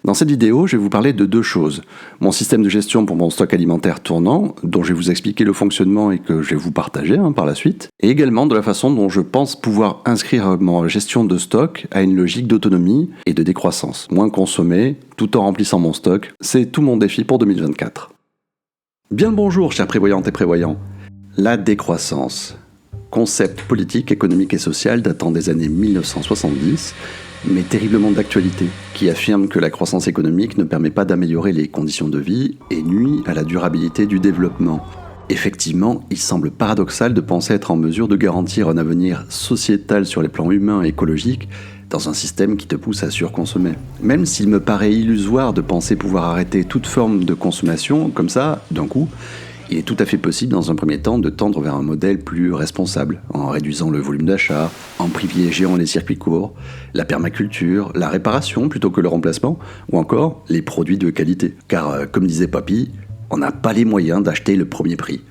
Dans cette vidéo, je vais vous parler de deux choses. Mon système de gestion pour mon stock alimentaire tournant, dont je vais vous expliquer le fonctionnement et que je vais vous partager par la suite, et également de la façon dont je pense pouvoir inscrire ma gestion de stock à une logique d'autonomie et de décroissance. Moins consommer, tout en remplissant mon stock, c'est tout mon défi pour 2024. Bien le bonjour, chers prévoyantes et prévoyants. La décroissance. Concept politique, économique et social datant des années 1970, mais terriblement d'actualité, qui affirme que la croissance économique ne permet pas d'améliorer les conditions de vie et nuit à la durabilité du développement. Effectivement, il semble paradoxal de penser être en mesure de garantir un avenir sociétal sur les plans humains et écologiques dans un système qui te pousse à surconsommer. Même s'il me paraît illusoire de penser pouvoir arrêter toute forme de consommation, comme ça, d'un coup, il est tout à fait possible dans un premier temps de tendre vers un modèle plus responsable, en réduisant le volume d'achat, en privilégiant les circuits courts, la permaculture, la réparation plutôt que le remplacement, ou encore les produits de qualité. Car, comme disait Papy, on n'a pas les moyens d'acheter le premier prix.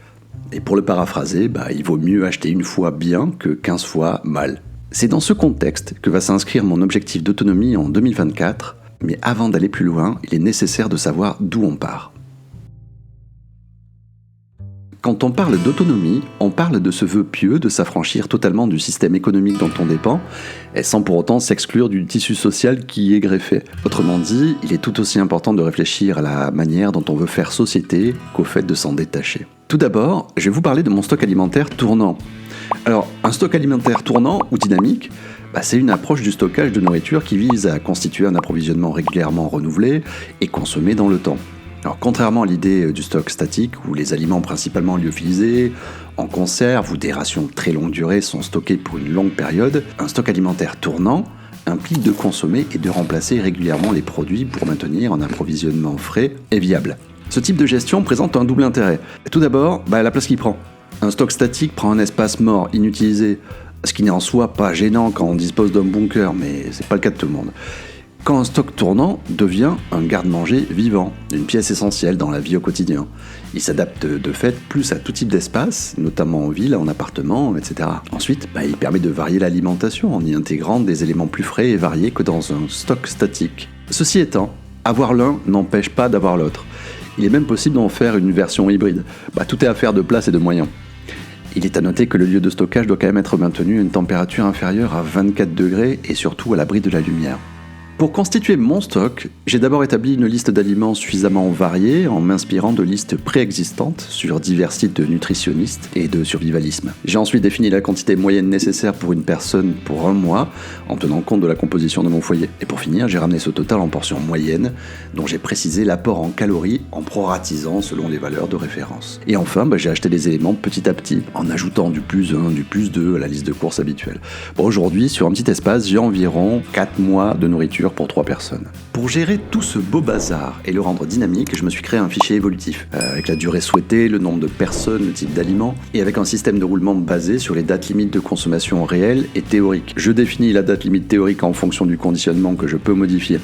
Et pour le paraphraser, il vaut mieux acheter une fois bien que 15 fois mal. C'est dans ce contexte que va s'inscrire mon objectif d'autonomie en 2024, mais avant d'aller plus loin, il est nécessaire de savoir d'où on part. Quand on parle d'autonomie, on parle de ce vœu pieux de s'affranchir totalement du système économique dont on dépend, et sans pour autant s'exclure du tissu social qui y est greffé. Autrement dit, il est tout aussi important de réfléchir à la manière dont on veut faire société qu'au fait de s'en détacher. Tout d'abord, je vais vous parler de mon stock alimentaire tournant. Alors, un stock alimentaire tournant ou dynamique, c'est une approche du stockage de nourriture qui vise à constituer un approvisionnement régulièrement renouvelé et consommé dans le temps. Alors, contrairement à l'idée du stock statique, où les aliments principalement lyophilisés, en conserve ou des rations très longue durée sont stockés pour une longue période, un stock alimentaire tournant implique de consommer et de remplacer régulièrement les produits pour maintenir un approvisionnement frais et viable. Ce type de gestion présente un double intérêt. Tout d'abord, la place qu'il prend. Un stock statique prend un espace mort, inutilisé, ce qui n'est en soi pas gênant quand on dispose d'un bunker, mais c'est pas le cas de tout le monde. Quand un stock tournant devient un garde-manger vivant, une pièce essentielle dans la vie au quotidien. Il s'adapte de fait plus à tout type d'espace, notamment en ville, en appartement, etc. Ensuite, il permet de varier l'alimentation en y intégrant des éléments plus frais et variés que dans un stock statique. Ceci étant, avoir l'un n'empêche pas d'avoir l'autre. Il est même possible d'en faire une version hybride. Tout est affaire de place et de moyens. Il est à noter que le lieu de stockage doit quand même être maintenu à une température inférieure à 24 degrés et surtout à l'abri de la lumière. Pour constituer mon stock, j'ai d'abord établi une liste d'aliments suffisamment variés en m'inspirant de listes préexistantes sur divers sites de nutritionnistes et de survivalisme. J'ai ensuite défini la quantité moyenne nécessaire pour une personne pour un mois en tenant compte de la composition de mon foyer. Et pour finir, j'ai ramené ce total en portions moyennes dont j'ai précisé l'apport en calories en proratisant selon les valeurs de référence. Et enfin, j'ai acheté des éléments petit à petit en ajoutant du plus 1, du plus 2 à la liste de courses habituelle. Aujourd'hui, sur un petit espace, j'ai environ 4 mois de nourriture pour 3 personnes. Pour gérer tout ce beau bazar et le rendre dynamique, je me suis créé un fichier évolutif, avec la durée souhaitée, le nombre de personnes, le type d'aliments, et avec un système de roulement basé sur les dates limites de consommation réelles et théoriques. Je définis la date limite théorique en fonction du conditionnement que je peux modifier.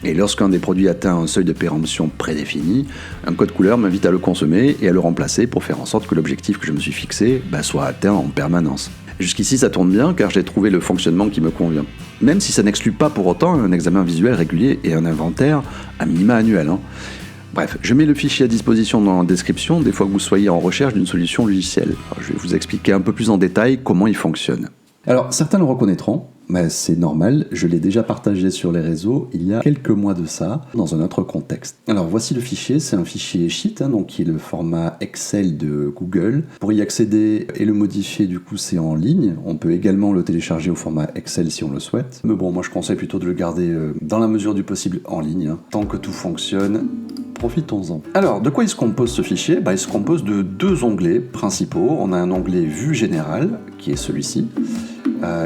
Et lorsqu'un des produits atteint un seuil de péremption prédéfini, un code couleur m'invite à le consommer et à le remplacer pour faire en sorte que l'objectif que je me suis fixé soit atteint en permanence. Jusqu'ici ça tourne bien car j'ai trouvé le fonctionnement qui me convient. Même si ça n'exclut pas pour autant un examen visuel régulier et un inventaire à minima annuel. Bref, je mets le fichier à disposition dans la description des fois que vous soyez en recherche d'une solution logicielle. Alors, je vais vous expliquer un peu plus en détail comment il fonctionne. Alors, certains le reconnaîtront, mais c'est normal, je l'ai déjà partagé sur les réseaux il y a quelques mois de ça, dans un autre contexte. Alors voici le fichier, c'est un fichier Sheet, donc qui est le format Excel de Google. Pour y accéder et le modifier, du coup, c'est en ligne. On peut également le télécharger au format Excel si on le souhaite. Mais bon, moi je conseille plutôt de le garder dans la mesure du possible en ligne. Tant que tout fonctionne, profitons-en. Alors, de quoi il se compose ce fichier ? Il se compose de 2 onglets principaux. On a un onglet Vue générale, qui est celui-ci,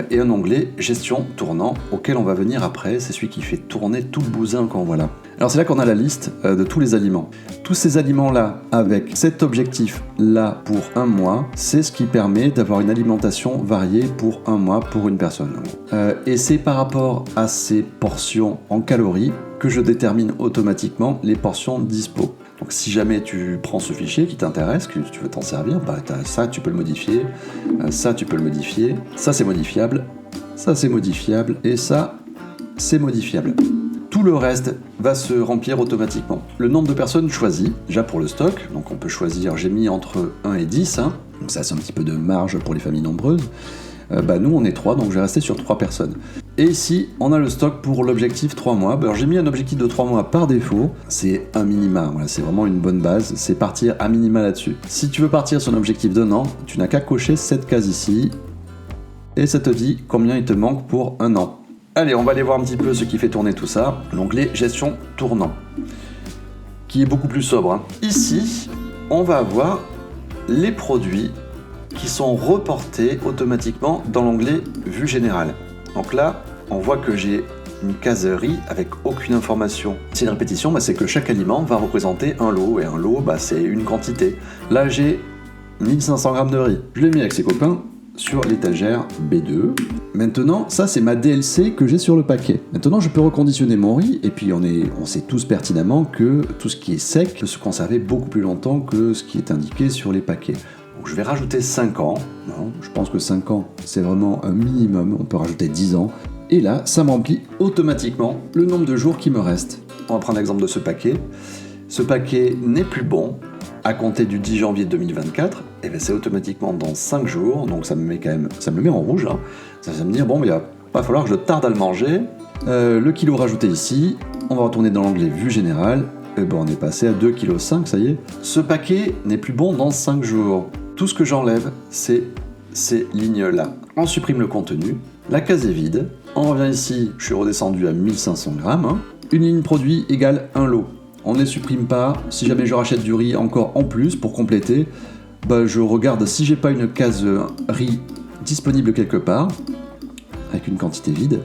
et un onglet Gestion tournant, auquel on va venir après. C'est celui qui fait tourner tout le bousin qu'on voit là. Alors c'est là qu'on a la liste de tous les aliments. Tous ces aliments-là, avec cet objectif-là pour un mois, c'est ce qui permet d'avoir une alimentation variée pour un mois pour une personne. Et c'est par rapport à ces portions en calories que je détermine automatiquement les portions dispo. Donc si jamais tu prends ce fichier qui t'intéresse, que tu veux t'en servir, ça tu peux le modifier, ça tu peux le modifier, ça c'est modifiable, et ça c'est modifiable. tout le reste va se remplir automatiquement. Le nombre de personnes choisi, déjà pour le stock, donc on peut choisir, j'ai mis entre 1 et 10, donc ça c'est un petit peu de marge pour les familles nombreuses. Nous on est 3, donc je vais rester sur 3 personnes. Et ici, on a le stock pour l'objectif 3 mois. Alors j'ai mis un objectif de 3 mois par défaut, c'est un minima, voilà, c'est vraiment une bonne base, c'est partir à minima là-dessus. Si tu veux partir sur un objectif d'1 an, tu n'as qu'à cocher cette case ici, et ça te dit combien il te manque pour 1 an. Allez, on va aller voir un petit peu ce qui fait tourner tout ça. L'onglet gestion tournant, qui est beaucoup plus sobre. Ici, on va avoir les produits qui sont reportés automatiquement dans l'onglet vue générale. Donc là, on voit que j'ai une caserie avec aucune information. Si une répétition, c'est que chaque aliment va représenter un lot, et un lot, c'est une quantité. Là, j'ai 1500 grammes de riz. Je l'ai mis avec ses copains sur l'étagère B2. Maintenant, ça c'est ma DLC que j'ai sur le paquet. Maintenant, je peux reconditionner mon riz, et puis on sait tous pertinemment que tout ce qui est sec peut se conserver beaucoup plus longtemps que ce qui est indiqué sur les paquets. Donc je vais rajouter 5 ans. Non, je pense que 5 ans, c'est vraiment un minimum. On peut rajouter 10 ans. Et là, ça me remplit automatiquement le nombre de jours qui me reste. On va prendre l'exemple de ce paquet. Ce paquet n'est plus bon à compter du 10 janvier 2024. Et bien c'est automatiquement dans 5 jours. Donc ça me met en rouge. Ça va me dire, il va pas falloir que je tarde à le manger. Le kilo rajouté ici. On va retourner dans l'onglet vue générale. Et on est passé à 2,5 kg, ça y est. Ce paquet n'est plus bon dans 5 jours. Tout ce que j'enlève, c'est ces lignes-là. On supprime le contenu, la case est vide, on revient ici, je suis redescendu à 1500 grammes. Une ligne produit égale un lot. On ne les supprime pas, si jamais je rachète du riz encore en plus pour compléter, je regarde si j'ai pas une case riz disponible quelque part, avec une quantité vide.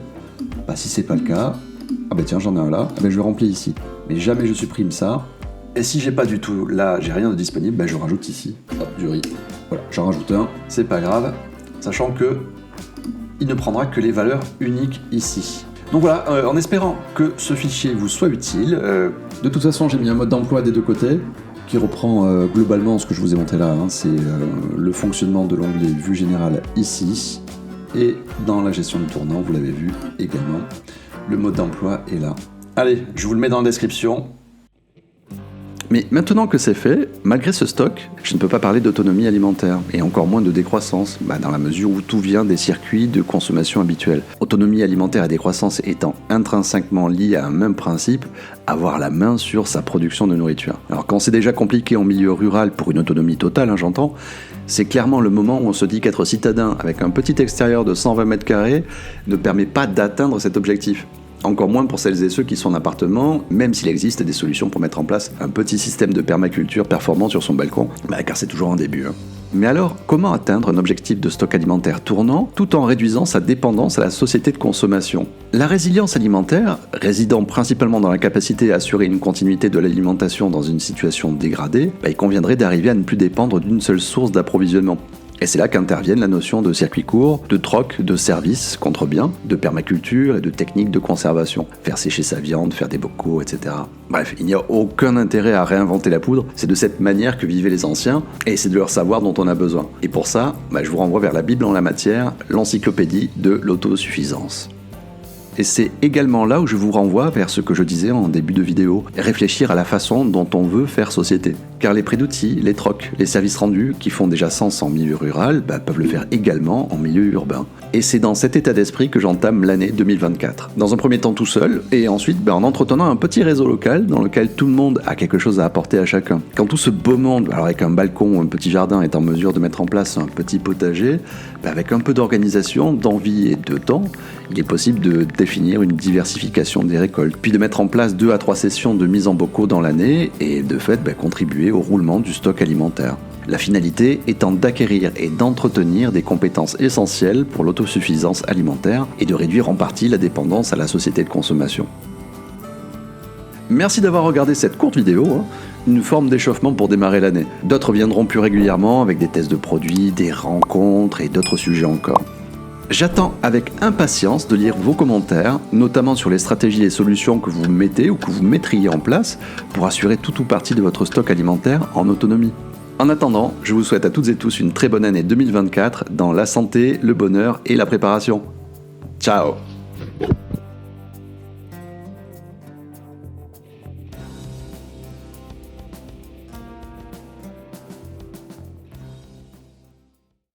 Si c'est pas le cas, tiens j'en ai un là, je remplis ici. Mais jamais je supprime ça. Et si j'ai pas du tout, là, j'ai rien de disponible, je rajoute ici, du riz. Voilà, j'en rajoute un, c'est pas grave, sachant que il ne prendra que les valeurs uniques ici. Donc voilà, en espérant que ce fichier vous soit utile, de toute façon j'ai mis un mode d'emploi des deux côtés, qui reprend globalement ce que je vous ai montré là, c'est le fonctionnement de l'onglet vue générale ici, et dans la gestion du tournant, vous l'avez vu également, le mode d'emploi est là. Allez, je vous le mets dans la description. Mais maintenant que c'est fait, malgré ce stock, je ne peux pas parler d'autonomie alimentaire, et encore moins de décroissance, dans la mesure où tout vient des circuits de consommation habituels. Autonomie alimentaire et décroissance étant intrinsèquement liés à un même principe, avoir la main sur sa production de nourriture. Alors quand c'est déjà compliqué en milieu rural pour une autonomie totale, j'entends, c'est clairement le moment où on se dit qu'être citadin avec un petit extérieur de 120 mètres carrés ne permet pas d'atteindre cet objectif. Encore moins pour celles et ceux qui sont en appartement, même s'il existe des solutions pour mettre en place un petit système de permaculture performant sur son balcon, car c'est toujours un début. Mais alors, comment atteindre un objectif de stock alimentaire tournant tout en réduisant sa dépendance à la société de consommation ? La résilience alimentaire, résidant principalement dans la capacité à assurer une continuité de l'alimentation dans une situation dégradée, il conviendrait d'arriver à ne plus dépendre d'une seule source d'approvisionnement. Et c'est là qu'interviennent la notion de circuit court, de troc, de service contre biens, de permaculture et de techniques de conservation. Faire sécher sa viande, faire des bocaux, etc. Bref, il n'y a aucun intérêt à réinventer la poudre, c'est de cette manière que vivaient les anciens, et c'est de leur savoir dont on a besoin. Et pour ça, je vous renvoie vers la Bible en la matière, l'encyclopédie de l'autosuffisance. Et c'est également là où je vous renvoie vers ce que je disais en début de vidéo, réfléchir à la façon dont on veut faire société. Car les prêts d'outils, les trocs, les services rendus qui font déjà sens en milieu rural peuvent le faire également en milieu urbain. Et c'est dans cet état d'esprit que j'entame l'année 2024. Dans un premier temps tout seul, et ensuite en entretenant un petit réseau local dans lequel tout le monde a quelque chose à apporter à chacun. Quand tout ce beau monde, alors avec un balcon ou un petit jardin, est en mesure de mettre en place un petit potager, avec un peu d'organisation, d'envie et de temps, il est possible de définir une diversification des récoltes, puis de mettre en place 2 à 3 sessions de mise en bocaux dans l'année et de fait contribuer au roulement du stock alimentaire. La finalité étant d'acquérir et d'entretenir des compétences essentielles pour l'autosuffisance alimentaire et de réduire en partie la dépendance à la société de consommation. Merci d'avoir regardé cette courte vidéo, une forme d'échauffement pour démarrer l'année. D'autres viendront plus régulièrement avec des tests de produits, des rencontres et d'autres sujets encore. J'attends avec impatience de lire vos commentaires, notamment sur les stratégies et solutions que vous mettez ou que vous mettriez en place pour assurer tout ou partie de votre stock alimentaire en autonomie. En attendant, je vous souhaite à toutes et tous une très bonne année 2024 dans la santé, le bonheur et la préparation. Ciao!